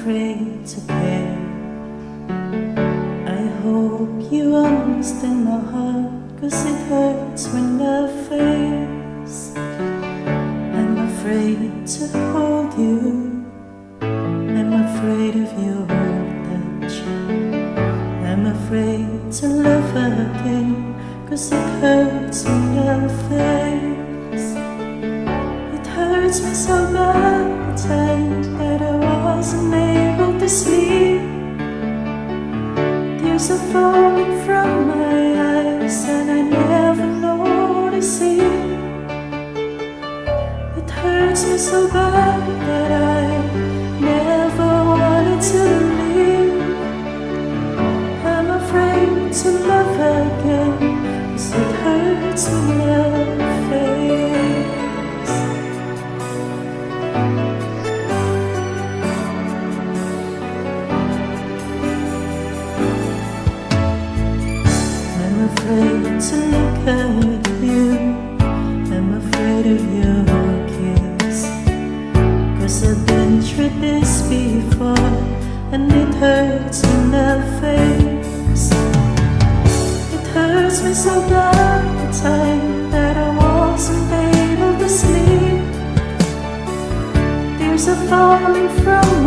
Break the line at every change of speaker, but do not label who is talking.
afraid to care. I hope you understand my heart, 'cause it hurts when love fails. I'm afraid to hold you, I'm afraid of your touch. I'm afraid to love again, 'cause it hurts when love fails. It hurts me so bad the time that I wasn't able to sleep. Tears are falling from my eyes and I never notice it. It hurts me so bad that I never wanted to leave. I'm afraid to love again, 'cause it hurts when love fails. I'm afraid to look at you, I'm afraid of your kiss, 'cause I've been through this before, and it hurts when love fails. It hurts me so bad the time that I wasn't able to sleep. Tears are falling from